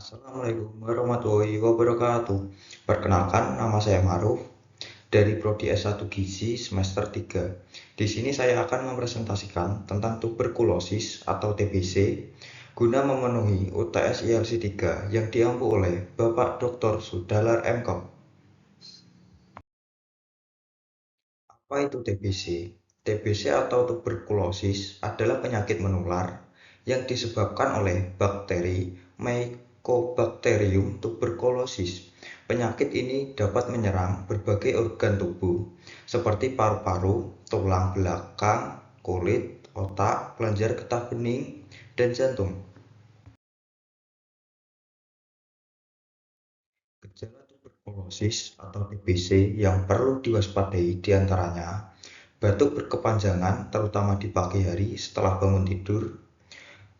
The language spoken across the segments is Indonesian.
Assalamualaikum warahmatullahi wabarakatuh. Perkenalkan, nama saya Maruf dari Prodi S1 Gizi semester 3. Di sini saya akan mempresentasikan tentang tuberkulosis atau TBC guna memenuhi UTS ILC 3 yang diampu oleh Bapak Dr. Sudalar MKom. Apa itu TBC? TBC atau tuberkulosis adalah penyakit menular yang disebabkan oleh bakteri Mycobacterium tuberculosis. Penyakit ini dapat menyerang berbagai organ tubuh seperti paru-paru, tulang belakang, kulit, otak, kelenjar getah bening, dan jantung. Gejala tuberkulosis atau TBC yang perlu diwaspadai diantaranya batuk berkepanjangan terutama di pagi hari setelah bangun tidur,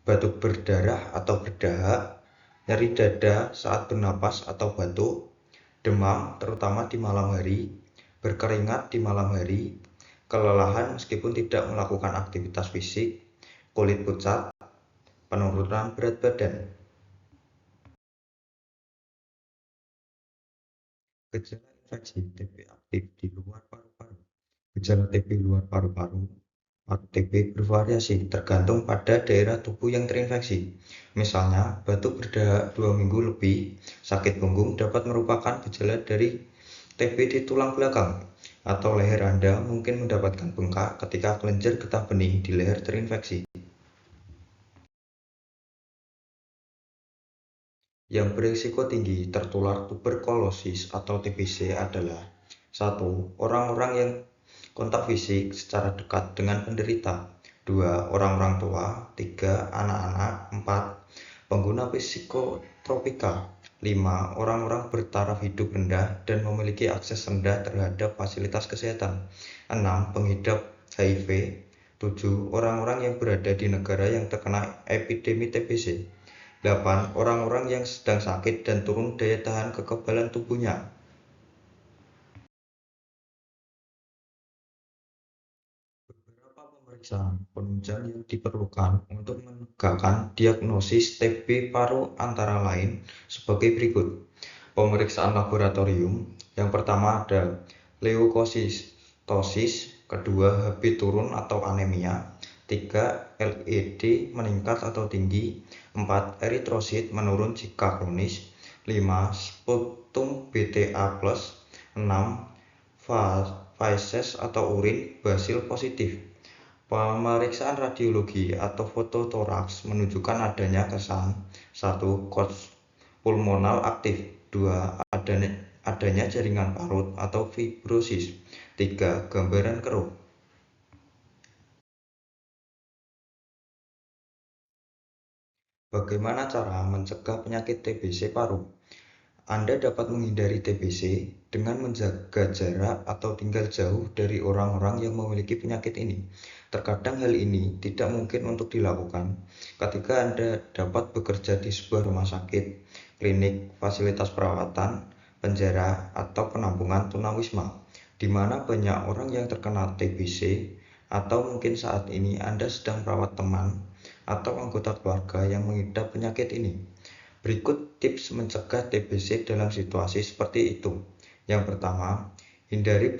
batuk berdarah atau berdahak, nyeri dada saat bernapas atau batuk, demam terutama di malam hari, berkeringat di malam hari, kelelahan meskipun tidak melakukan aktivitas fisik, kulit pucat, penurunan berat badan. Gejala infeksi TB aktif di luar paru-paru. Gejala TB luar paru-paru atau TB bervariasi tergantung pada daerah tubuh yang terinfeksi. Misalnya, batuk berdahak 2 minggu lebih, sakit punggung dapat merupakan gejala dari TB di tulang belakang, atau leher Anda mungkin mendapatkan bengkak ketika kelenjar getah bening di leher terinfeksi. Yang berisiko tinggi tertular tuberkulosis atau TBC adalah 1. Orang-orang yang kontak fisik secara dekat dengan penderita. 2. Orang-orang tua. 3. Anak-anak. 4. Pengguna psikotropika. 5. Orang-orang bertaraf hidup rendah dan memiliki akses rendah terhadap fasilitas kesehatan. 6. Pengidap HIV. 7. Orang-orang yang berada di negara yang terkena epidemi TBC. 8. Orang-orang yang sedang sakit dan turun daya tahan kekebalan tubuhnya. Beberapa pemeriksaan penunjang yang diperlukan untuk menegakkan diagnosis TB paru antara lain sebagai berikut. Pemeriksaan laboratorium. Yang pertama ada leukositosis, kedua Hb turun atau anemia, 3 LED meningkat atau tinggi, 4 eritrosit menurun jika kronis, 5 sputum BTA+, 6 feses atau urin basil positif. Pemeriksaan radiologi atau fototoraks menunjukkan adanya kesan 1. Kots pulmonal aktif, 2. Adanya jaringan parut atau fibrosis, 3. Gambaran keruh. Bagaimana cara mencegah penyakit TBC paru? Anda dapat menghindari TBC dengan menjaga jarak atau tinggal jauh dari orang-orang yang memiliki penyakit ini. Terkadang hal ini tidak mungkin untuk dilakukan ketika Anda dapat bekerja di sebuah rumah sakit, klinik, fasilitas perawatan, penjara, atau penampungan tunawisma, di mana banyak orang yang terkena TBC, atau mungkin saat ini Anda sedang merawat teman atau anggota keluarga yang mengidap penyakit ini. Berikut tips mencegah TBC dalam situasi seperti itu. Yang pertama, hindari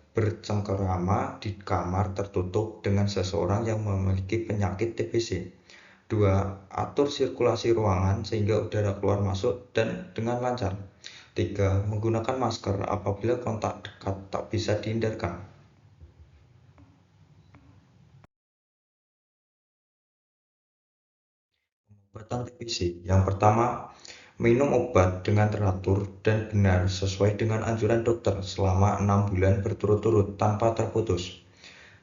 bercengkerama di kamar tertutup dengan seseorang yang memiliki penyakit TBC. 2. Atur sirkulasi ruangan sehingga udara keluar masuk dan dengan lancar. 3. Menggunakan masker apabila kontak dekat tak bisa dihindarkan. Pengobatan TBC. Yang pertama, minum obat dengan teratur dan benar sesuai dengan anjuran dokter selama 6 bulan berturut-turut tanpa terputus.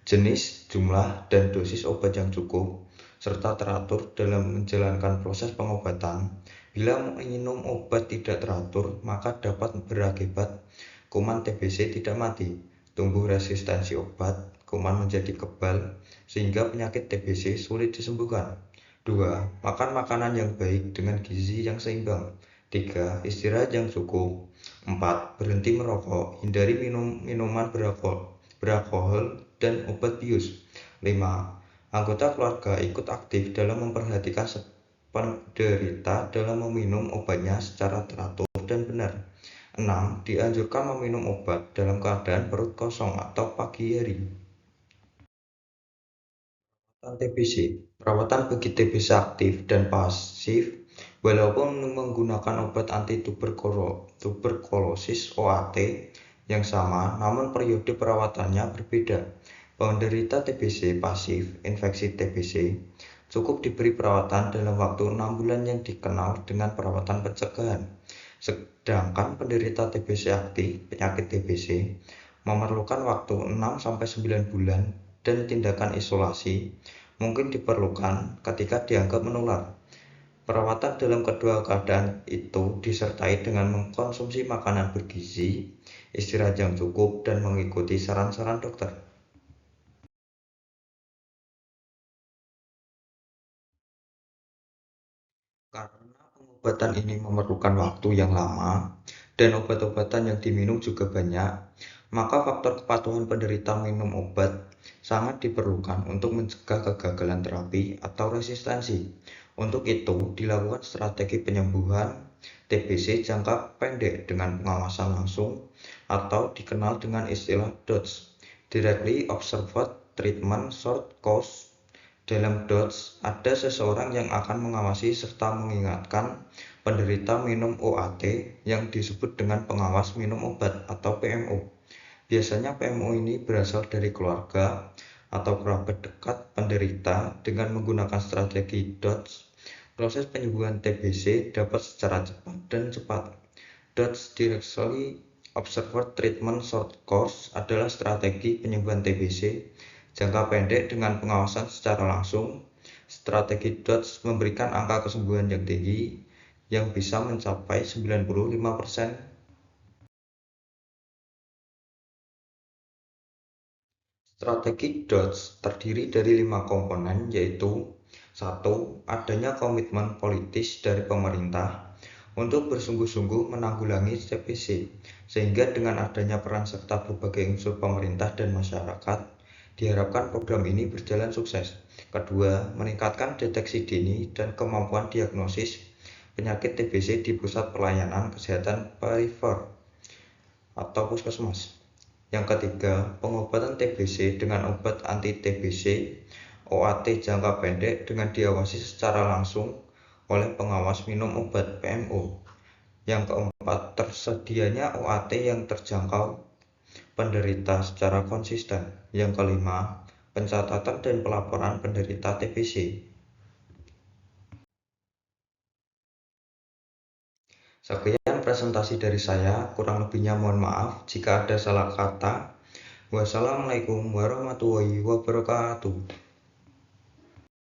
Jenis, jumlah, dan dosis obat yang cukup, serta teratur dalam menjalankan proses pengobatan. Bila minum obat tidak teratur, maka dapat berakibat kuman TBC tidak mati, tumbuh resistensi obat, kuman menjadi kebal, sehingga penyakit TBC sulit disembuhkan. 2. Makan makanan yang baik dengan gizi yang seimbang. 3. Istirahat yang cukup. 4. Berhenti merokok, hindari minuman beralkohol dan obat bius. 5. Anggota keluarga ikut aktif dalam memperhatikan penderita dalam meminum obatnya secara teratur dan benar. 6. Dianjurkan meminum obat dalam keadaan perut kosong atau pagi hari. Perawatan TBC. Perawatan bagi TBC aktif dan pasif, walaupun menggunakan obat anti-tuberkulosis (OAT) yang sama, namun periode perawatannya berbeda. Penderita TBC pasif, infeksi TBC, cukup diberi perawatan dalam waktu 6 bulan yang dikenal dengan perawatan pencegahan. Sedangkan penderita TBC aktif, penyakit TBC, memerlukan waktu 6-9 bulan dan tindakan isolasi mungkin diperlukan ketika dianggap menular. Perawatan dalam kedua keadaan itu disertai dengan mengkonsumsi makanan bergizi, istirahat yang cukup, dan mengikuti saran-saran dokter. Karena pengobatan ini memerlukan waktu yang lama dan obat-obatan yang diminum juga banyak, maka faktor kepatuhan penderita minum obat sangat diperlukan untuk mencegah kegagalan terapi atau resistensi. Untuk itu, dilakukan strategi penyembuhan TBC jangka pendek dengan pengawasan langsung atau dikenal dengan istilah DOTS, Directly Observed Treatment Short Course. Dalam DOTS, ada seseorang yang akan mengawasi serta mengingatkan penderita minum OAT yang disebut dengan pengawas minum obat atau PMO. Biasanya PMO ini berasal dari keluarga atau kerabat dekat penderita. Dengan menggunakan strategi DOTS, proses penyembuhan TBC dapat secara cepat dan cepat. DOTS Directly Observed Treatment Short Course adalah strategi penyembuhan TBC jangka pendek dengan pengawasan secara langsung. Strategi DOTS memberikan angka kesembuhan yang tinggi yang bisa mencapai 95%. Strategi DOTS terdiri dari 5 komponen, yaitu 1. Adanya komitmen politis dari pemerintah untuk bersungguh-sungguh menanggulangi TBC, sehingga dengan adanya peran serta berbagai unsur pemerintah dan masyarakat, diharapkan program ini berjalan sukses. Kedua, meningkatkan deteksi dini dan kemampuan diagnosis penyakit TBC di pusat pelayanan kesehatan primer atau puskesmas. Yang ketiga, pengobatan TBC dengan obat anti-TBC OAT jangka pendek dengan diawasi secara langsung oleh pengawas minum obat PMO. Yang keempat, tersedianya OAT yang terjangkau penderita secara konsisten. Yang kelima, pencatatan dan pelaporan penderita TBC. Sekian presentasi dari saya, kurang lebihnya mohon maaf jika ada salah kata. Wassalamualaikum warahmatullahi wabarakatuh.